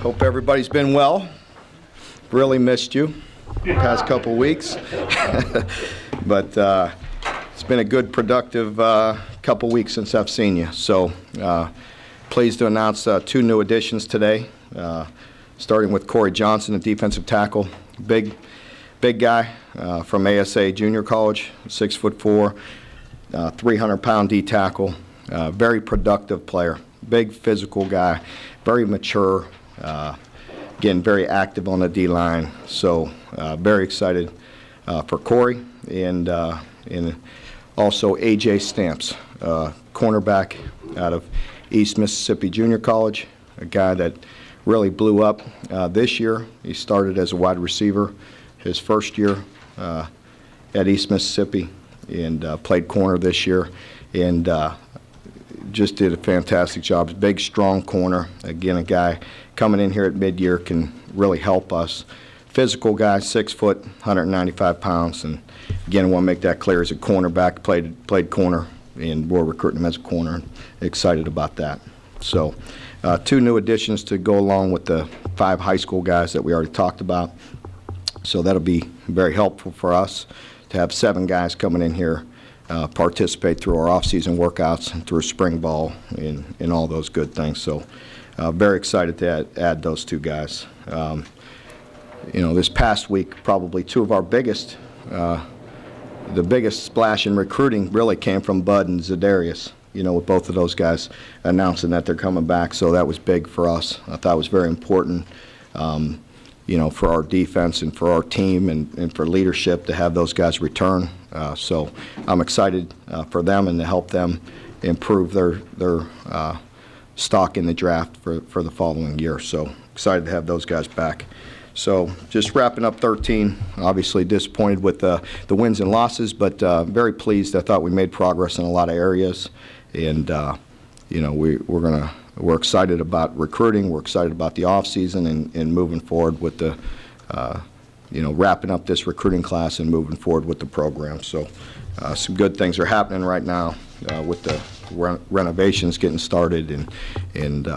Hope everybody's been well. Really missed you the past couple weeks. But it's been a good, productive couple weeks since I've seen you. So pleased to announce two new additions today, starting with Corey Johnson, a defensive tackle. Big guy from ASA Junior College, 6'4", 300-pound D tackle. Very productive player. Big physical guy, very mature. Again, very active on the D-line. So very excited for Corey and also A.J. Stamps, cornerback out of East Mississippi Junior College, a guy that really blew up this year. He started as a wide receiver his first year at East Mississippi and played corner this year and just did a fantastic job. Big, strong corner. Again, a guy coming in here at mid-year can really help us. Physical guy, 6 foot, 195 pounds. And again, I want to make that clear. As a cornerback, played corner, and we're recruiting him as a corner. Excited about that. So, two new additions to go along with the 5 high school guys that we already talked about. So that'll be very helpful for us to have 7 guys coming in here, participate through our off-season workouts and through spring ball and all those good things. So very excited to add those 2 guys. This past week, probably 2 of our biggest, the biggest splash in recruiting really came from Bud and Zadarius, with both of those guys announcing that they're coming back. So that was big for us. I thought it was very important, for our defense and for our team and for leadership to have those guys return. So I'm excited for them and to help them improve their stock in the draft for the following year. So excited to have those guys back. So just wrapping up 13, obviously disappointed with the wins and losses, but very pleased. I thought we made progress in a lot of areas, and we're excited about recruiting. We're excited about the off season and moving forward with the wrapping up this recruiting class and moving forward with the program. So some good things are happening right now with the renovations getting started and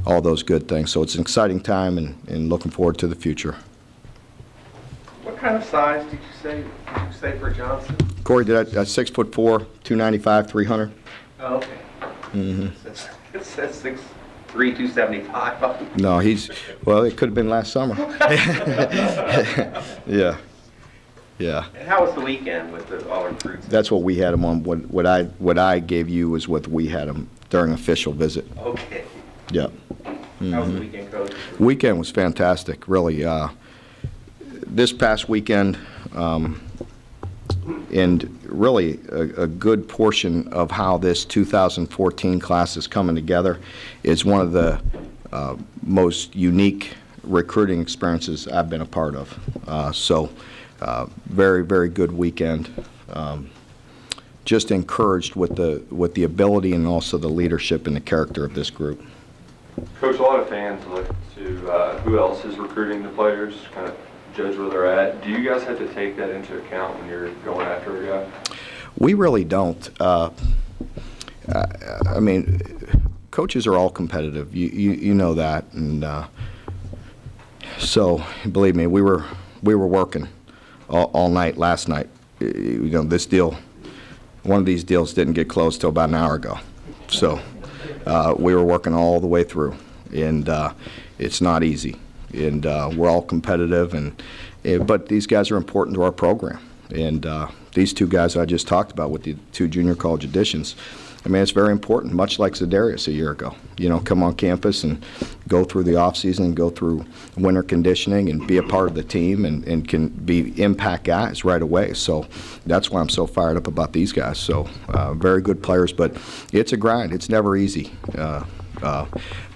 all those good things. So it's an exciting time and looking forward to the future. What kind of size did you say for Johnson? Corey, did 6'4", 295, 300. Oh, okay. Mm-hmm. It says 6'3", 275. No, it could have been last summer. Yeah. And how was the weekend with all recruits? That's what we had him on. What I gave you was what we had him during official visit. Okay. Yeah. How was the weekend, Coach? Weekend was fantastic, really. This past weekend, and really a good portion of how this 2014 class is coming together is one of the most unique recruiting experiences I've been a part of. So very, very good weekend. Just encouraged with the ability and also the leadership and the character of this group. Coach, a lot of fans look to who else is recruiting the players, kind of judge where they're at. Do you guys have to take that into account when you're going after a guy? We really don't. I mean, coaches are all competitive. You know that, and so believe me, we were working all night last night. This deal, one of these deals didn't get closed till about an hour ago, so. We were working all the way through, and it's not easy. And we're all competitive, but these guys are important to our program. And these 2 guys I just talked about with the 2 junior college additions, I mean, it's very important, much like Zadarius a year ago. Come on campus and go through the off season and go through winter conditioning and be a part of the team and can be impact guys right away. So that's why I'm so fired up about these guys. So very good players, but it's a grind. It's never easy.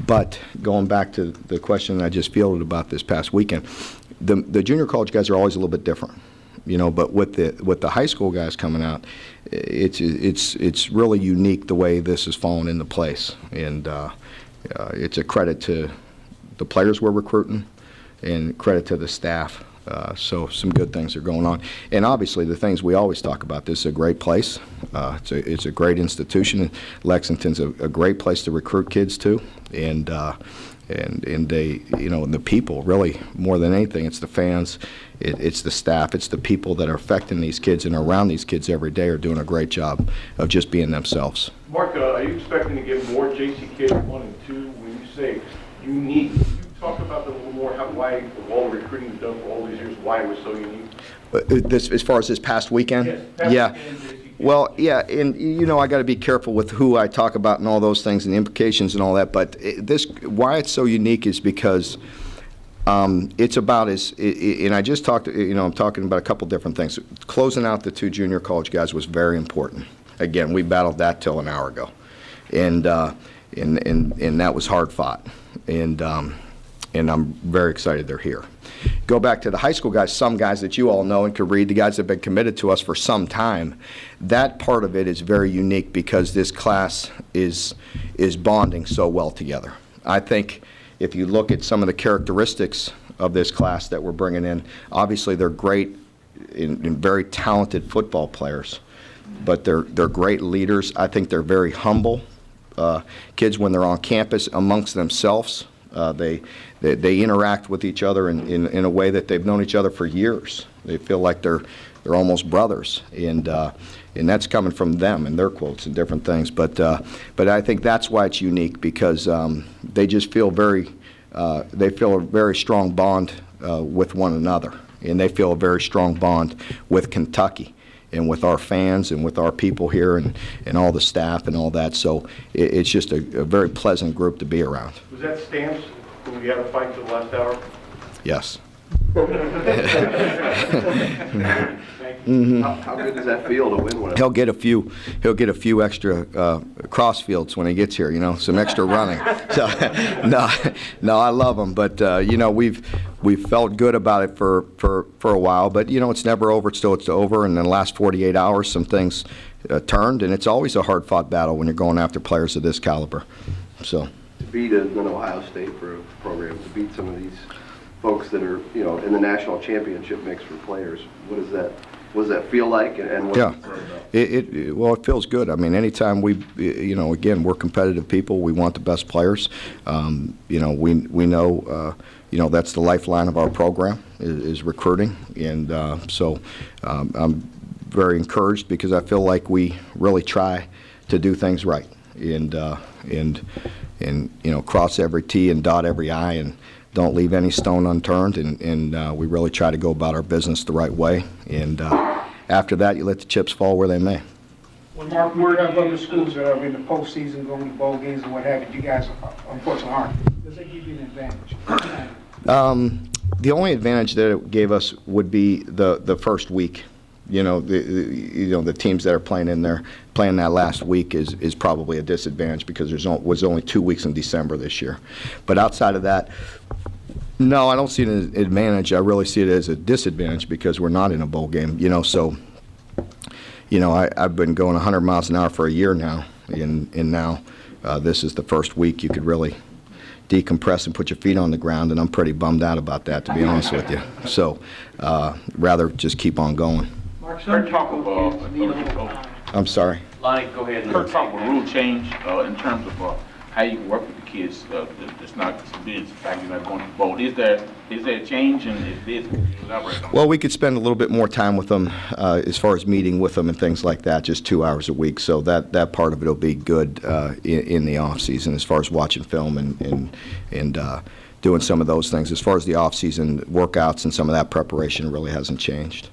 But going back to the question I just fielded about this past weekend, the junior college guys are always a little bit different. But with the high school guys coming out, it's really unique the way this has fallen into place, and it's a credit to the players we're recruiting, and credit to the staff. So some good things are going on, and obviously the things we always talk about. This is a great place. It's a great institution. Lexington's a great place to recruit kids to, and and they, and the people, really, more than anything. It's the fans, it's the staff, it's the people that are affecting these kids and around these kids every day are doing a great job of just being themselves. Mark, are you expecting to get more JCK 1 and 2? When you say unique, can you talk about that a little more, why all the recruiting you've done for all these years, why it was so unique? As far as this past weekend? Yes, past Yeah. weekend, JCK. Well, yeah, and I got to be careful with who I talk about and all those things and the implications and all that. But why it's so unique is because it's about and I just talked. I'm talking about a couple different things. Closing out the 2 junior college guys was very important. Again, we battled that till an hour ago, and that was hard fought, and I'm very excited they're here. Go back to the high school guys, some guys that you all know and could read, the guys that have been committed to us for some time. That part of it is very unique because this class is bonding so well together. I think if you look at some of the characteristics of this class that we're bringing in, obviously they're great and very talented football players, but they're great leaders. I think they're very humble kids when they're on campus amongst themselves. They interact with each other in a way that they've known each other for years. They feel like they're almost brothers, and that's coming from them and their quotes and different things. But I think that's why it's unique because they just feel they feel a very strong bond with one another, and they feel a very strong bond with Kentucky and with our fans and with our people here and all the staff and all that. So it's just a very pleasant group to be around. Was that Stamps when we had a fight till the last hour? Yes. How good does that feel to win one? He'll get a few extra cross fields when he gets here, some extra running. So, no, I love him, but we've felt good about it for a while, but it's never over till it's over. And in the last 48 hours, some things turned, and it's always a hard-fought battle when you're going after players of this caliber. So To beat an Ohio State for a program, to beat some of these folks that are in the national championship mix for players, what does that feel like, and what yeah, it it feels good. I mean, anytime again, we're competitive people. We want the best players. We know, that's the lifeline of our program is recruiting, and so I'm very encouraged because I feel like we really try to do things right and cross every T and dot every I and don't leave any stone unturned, and we really try to go about our business the right way. And after that, you let the chips fall where they may. When Mark, we have other schools that are in the postseason, going to bowl games and what have you, you guys unfortunately aren't. Does that give you an advantage? The only advantage that it gave us would be the first week. The teams that are playing in there, playing that last week is probably a disadvantage because was only 2 weeks in December this year. But outside of that, no, I don't see it as an advantage. I really see it as a disadvantage because we're not in a bowl game. So I've been going 100 miles an hour for a year now, and now this is the first week you could really decompress and put your feet on the ground, and I'm pretty bummed out about that, to be honest with you. So rather just keep on going. Mark Kurt talk about, I'm sorry. Lonnie, go ahead. Kurt talk about rule change in terms of how you can work with the kids. It's not being the fact you're not going to bowl. Is there a change, and if it is, can you elaborate on that? Well, we could spend a little bit more time with them as far as meeting with them and things like that, just 2 hours a week. So that part of it will be good in the off season as far as watching film and doing some of those things. As far as the off season workouts and some of that preparation really hasn't changed.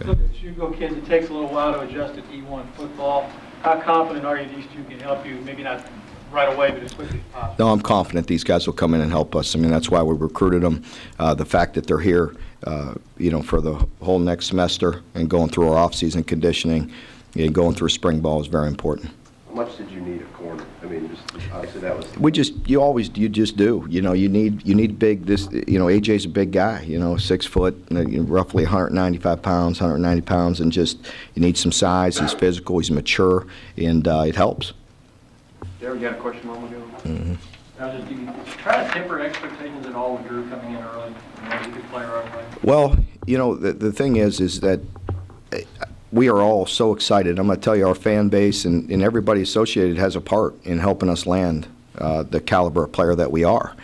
Look at Hugo kids, it takes a little while to adjust to E1 football. How confident are you these two can help you, maybe not right away, but as quickly as possible? No, I'm confident these guys will come in and help us. I mean, that's why we recruited them. The fact that they're here, for the whole next semester and going through our off-season conditioning and going through spring ball is very important. How much did you need a corner? I mean, just obviously that was. You just do. You need big. AJ's a big guy. 6 foot, roughly 195 pounds, 190 pounds, and just you need some size. He's physical. He's mature, and it helps. Derek, you had a question a moment ago? Mm-hmm. Now, did you try to temper expectations at all with Drew coming in early? He's a good player right away. Well, the thing is that we are all so excited. I'm going to tell you, our fan base and everybody associated has a part in helping us land the caliber of player that we are.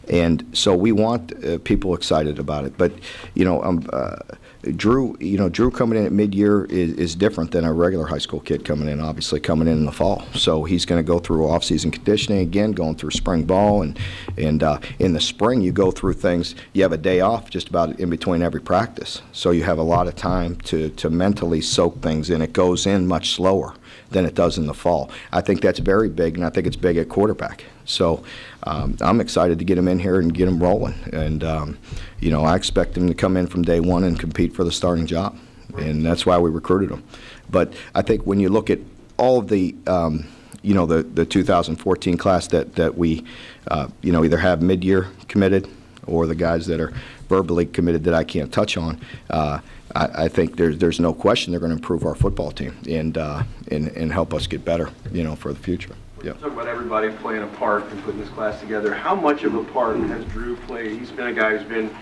And so we want people excited about it. But, Drew coming in at mid-year is different than a regular high school kid coming in, obviously coming in the fall. So he's going to go through off-season conditioning again, going through spring ball, and in the spring you go through things. You have a day off just about in between every practice, so you have a lot of time to mentally soak things in. It goes in much slower than it does in the fall. I think that's very big, and I think it's big at quarterback. So I'm excited to get him in here and get him rolling. And, I expect him to come in from day one and compete for the starting job. And that's why we recruited him. But I think when you look at all of the, the 2014 class that we, either have mid-year committed or the guys that are verbally committed that I can't touch on, I think there's no question they're going to improve our football team and help us get better, for the future. We're talking about everybody playing a part in putting this class together. How much of a part has Drew played? He's been a guy who's been,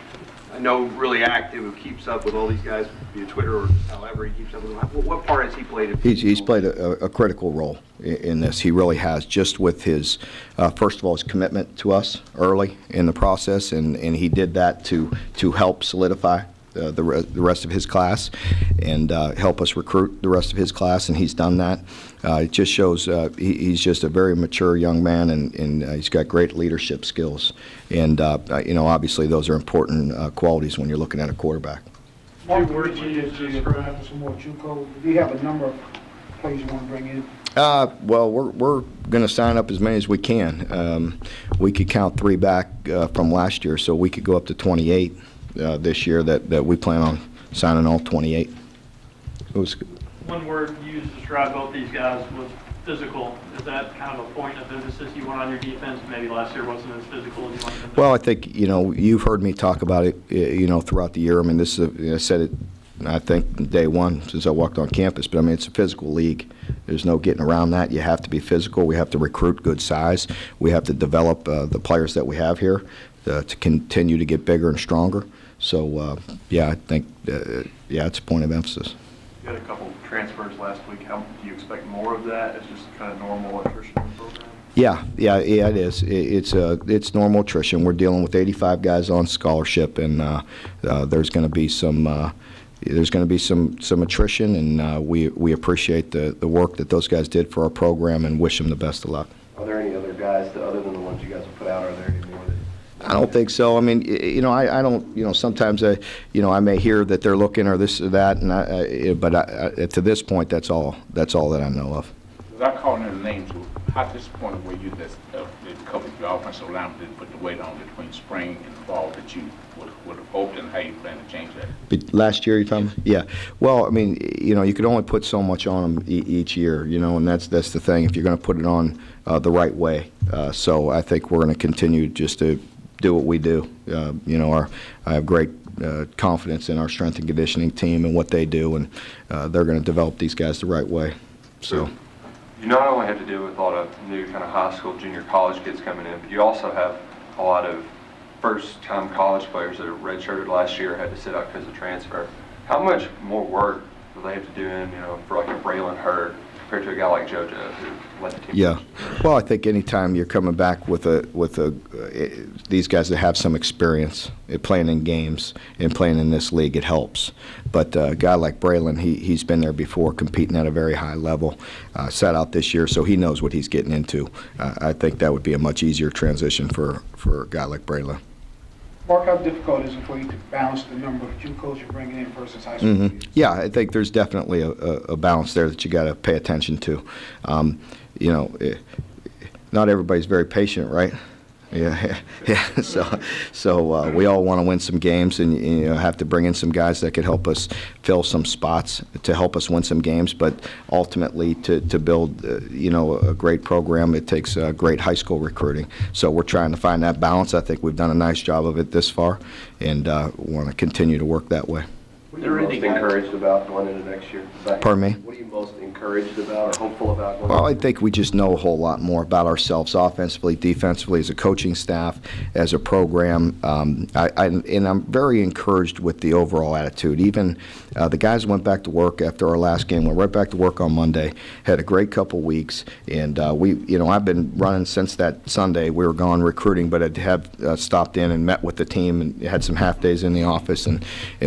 I know, really active, who keeps up with all these guys via Twitter or however he keeps up with them. What part has he played? He's played a critical role in this. He really has, just with his, first of all, his commitment to us early in the process, and he did that to help solidify the rest of his class and help us recruit the rest of his class, and he's done that. It just shows he's just a very mature young man, and he's got great leadership skills. And, obviously those are important qualities when you're looking at a quarterback. Mark, you have some more JUCO. Do you have a number of players you want to bring in? Well, we're going to sign up as many as we can. We could count 3 back from last year, so we could go up to 28 this year that we plan on signing all 28. It was One word used to describe both these guys was physical. Is that kind of a point of emphasis you want on your defense? Maybe last year wasn't as physical as you wanted them to? Well, I think, you've heard me talk about it, throughout the year. I mean, this is, I said it, I think, day one since I walked on campus, but I mean, it's a physical league. There's no getting around that. You have to be physical. We have to recruit good size. We have to develop the players that we have here to continue to get bigger and stronger. So, I think, it's a point of emphasis. You had a couple transfers last week. How do you expect more of that? It's just kind of normal attrition in the program? Yeah, it is. It's normal attrition. We're dealing with 85 guys on scholarship, and there's going to be some attrition, and we appreciate the work that those guys did for our program and wish them the best of luck. Are there any other guys, other than the ones you guys have put out, are there any more that? I don't think so. I mean, I don't, sometimes I may hear that they're looking or this or that, and but to this point, that's all that I know of. Without calling their names, how disappointed were you that covered your offensive line didn't put the weight on between spring and fall that you would have hoped, and how you plan to change that? But last year, you're talking about? Yeah. Well, I mean, you could only put so much on them each year, and that's the thing, if you're going to put it on the right way. So I think we're going to continue just to do what we do. I have great confidence in our strength and conditioning team and what they do, and they're going to develop these guys the right way. So you not only have to deal with a lot of new kind of high school, junior college kids coming in, but you also have a lot of first-time college players that are redshirted last year, had to sit out because of transfer. How much more work do they have to do in, for like a Braylon Hurd compared to a guy like JoJo who led the team? Yeah. Well, I think anytime you're coming back with these guys that have some experience at playing in games and playing in this league, it helps. But a guy like Braylon, he's been there before, competing at a very high level, sat out this year, so he knows what he's getting into. I think that would be a much easier transition for a guy like Braylon. Mark, how difficult is it for you to balance the number of JUCOs you're bringing in versus high school? Mm-hmm. Yeah, I think there's definitely a balance there that you got to pay attention to. Not everybody's very patient, right? Yeah. So we all want to win some games, and have to bring in some guys that could help us fill some spots to help us win some games. But ultimately, to build a great program, it takes great high school recruiting. So we're trying to find that balance. I think we've done a nice job of it this far, and want to continue to work that way. What are you most encouraged about going into next year? Pardon me? What are you most encouraged about or hopeful about going Well, I think we just know a whole lot more about ourselves offensively, defensively, as a coaching staff, as a program. And I'm very encouraged with the overall attitude. Even the guys went back to work after our last game, went right back to work on Monday, had a great couple weeks. And I've been running since that Sunday. We were gone recruiting, but I have stopped in and met with the team and had some half days in the office and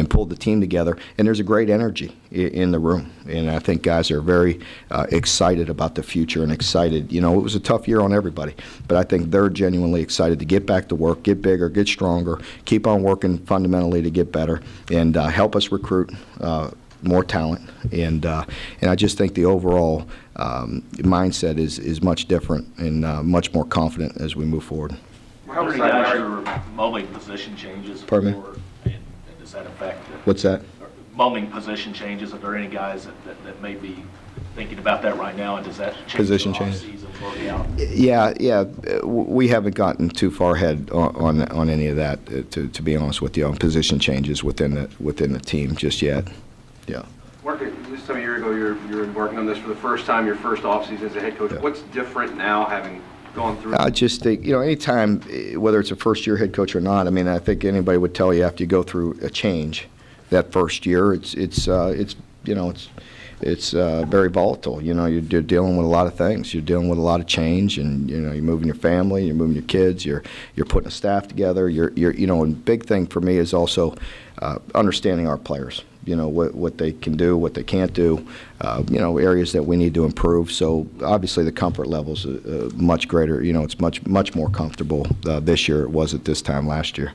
pulled the team together. And there's a great energy in the room. And I think guys are very excited about the future and excited. It was a tough year on everybody, but I think they're genuinely excited to get back to work, get bigger, get stronger, keep on working fundamentally to get better, and help us recruit more talent. And I just think the overall mindset is much different and much more confident as we move forward. How many guys are mulling position changes? Pardon me? And does that affect? What's that? Mulling position changes. Are there any guys that may be thinking about that right now, and does that change Position the changes. off-season working out? Yeah. We haven't gotten too far ahead on any of that, to be honest with you, on position changes within the team just yet. Yeah. This time a year ago, you're working on this for the first time, your first offseason as a head coach. Yeah. What's different now, having gone through? I just think, anytime, whether it's a first-year head coach or not, I think anybody would tell you after you go through a change, that first year, it's very volatile. You're dealing with a lot of things. You're dealing with a lot of change, and you're moving your family, you're moving your kids, you're putting a staff together. And big thing for me is also understanding our players. What they can do, what they can't do. Areas that we need to improve. So obviously the comfort level's much greater. It's much more comfortable this year it was at this time last year.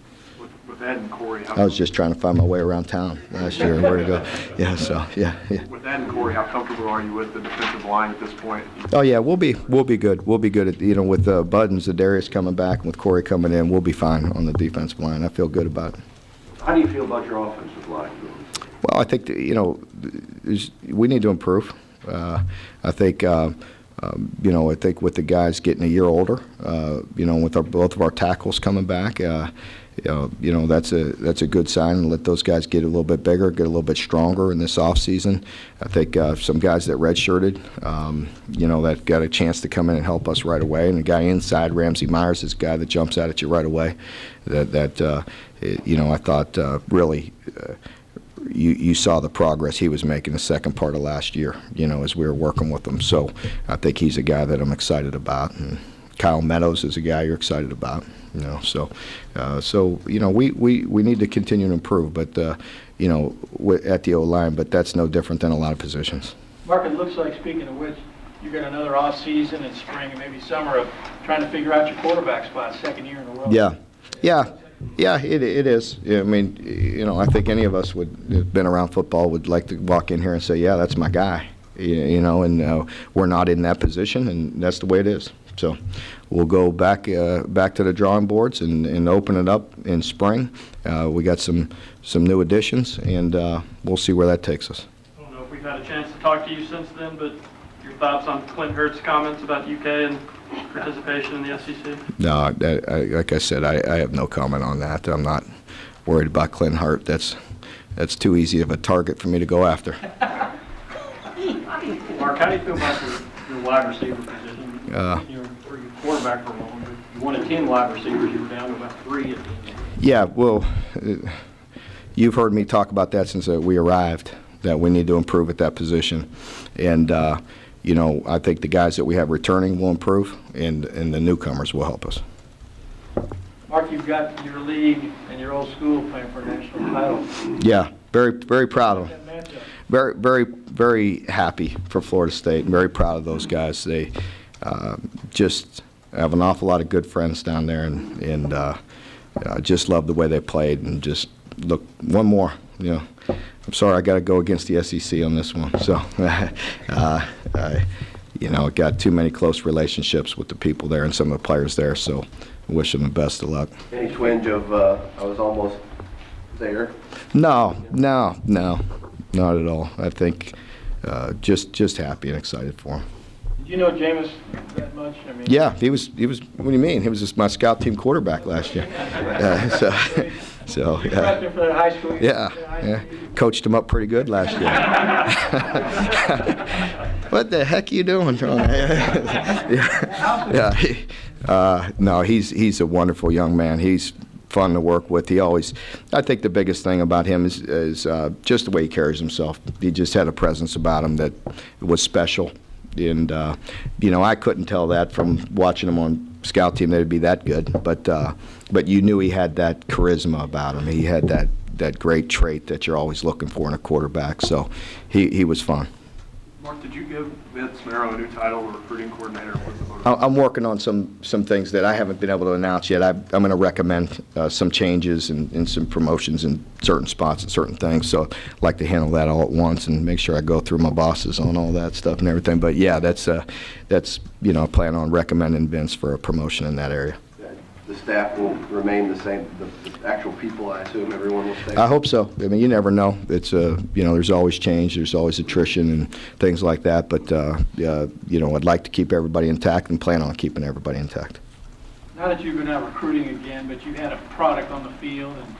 With Ed and Corey, I was just trying to find my way around town last year and where to go. Yeah, so yeah. with Ed and Corey, how comfortable are you with the defensive line at this point? Oh yeah, we'll be good. We'll be good at with Bud and Zadarius coming back and with Corey coming in, we'll be fine on the defensive line. I feel good about it. How do you feel about your offensive line? Well, I think we need to improve. I think with the guys getting a year older, with both of our tackles coming back, that's a good sign. And let those guys get a little bit bigger, get a little bit stronger in this off season. I think some guys that redshirted, that got a chance to come in and help us right away. And the guy inside, Ramsey Myers, is a guy that jumps out at you right away. I thought really. You saw the progress he was making the second part of last year, as we were working with him. So I think he's a guy that I'm excited about. And Kyle Meadows is a guy you're excited about, So we need to continue to improve, but, at the O-line, but that's no different than a lot of positions. Mark, it looks like, speaking of which, you got another off-season and spring and maybe summer of trying to figure out your quarterback spot, second year in a row. Yeah, it is. I think any of us have been around football would like to walk in here and say, yeah, that's my guy. And we're not in that position, and that's the way it is. So we'll go back to the drawing boards and open it up in spring. We got some new additions, and we'll see where that takes us. I don't know if we've had a chance to talk to you since then, but your thoughts on Clint Hurt's comments about UK and participation in the SEC? No, like I said, I have no comment on that. I'm not worried about Clint Hurt. That's too easy of a target for me to go after. Mark, how do you feel about your wide receiver position? You were your quarterback for a moment, but you wanted 10 wide receivers. You were down to about 3 at the end. Yeah, well, you've heard me talk about that since we arrived, that we need to improve at that position. And I think the guys that we have returning will improve, and the newcomers will help us. Mark, you've got your league and your old school playing for a national title. Yeah, very, very proud of them. That matchup. Very, very, very happy for Florida State. Very proud of those guys. They just have an awful lot of good friends down there, and just love the way they played. And just look, one more, I'm sorry, I got to go against the SEC on this one. So, got too many close relationships with the people there and some of the players there. So, I wish them the best of luck. Any twinge of, I was almost there? No, not at all. I think just happy and excited for them. Did You know Jameis that much? I mean, Yeah, he was, what do you mean? He was just my scout team quarterback last year. So, You prepped him for that high school? yeah, coached him up pretty good last year. What the heck are you doing, Tony? No, he's a wonderful young man. He's fun to work with. I think the biggest thing about him is just the way he carries himself. He just had a presence about him that was special. And, I couldn't tell that from watching him on scout team that he'd be that good. But you knew he had that charisma about him. He had that great trait that you're always looking for in a quarterback. So he was fun. Mark, did you give Vince Marrow a new title, recruiting coordinator? What's the motive? I'm working on some things that I haven't been able to announce yet. I'm going to recommend some changes and some promotions in certain spots and certain things. So I'd like to handle that all at once and make sure I go through my bosses on all that stuff and everything. But yeah, that's I plan on recommending Vince for a promotion in that area. The staff will remain the same, the actual people, I assume, everyone will stay? I hope so. I mean, you never know. It's there's always change, there's always attrition and things like that. But I'd like to keep everybody intact and plan on keeping everybody intact. Now that you've been out recruiting again, but you had a product on the field, and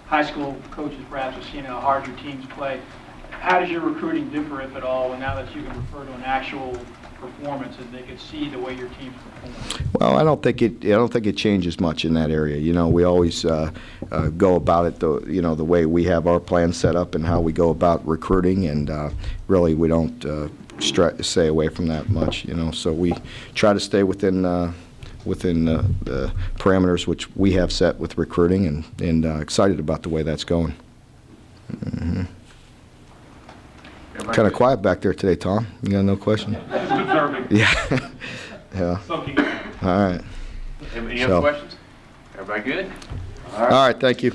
high school coaches perhaps have seen how hard your teams play. How does your recruiting differ, if at all, now that you can refer to an actual performance and they could see the way your teams perform? Well, I don't think it changes much in that area. We always go about it the way we have our plan set up and how we go about recruiting, and really we don't stay away from that much. So we try to stay within the parameters which we have set with recruiting, and excited about the way that's going. Mm-hmm. Kind of quiet back there today, Tom. You got no question? Just observing. Yeah. Yeah. Soaking. All right. Any other questions? Everybody good? All right. Thank you.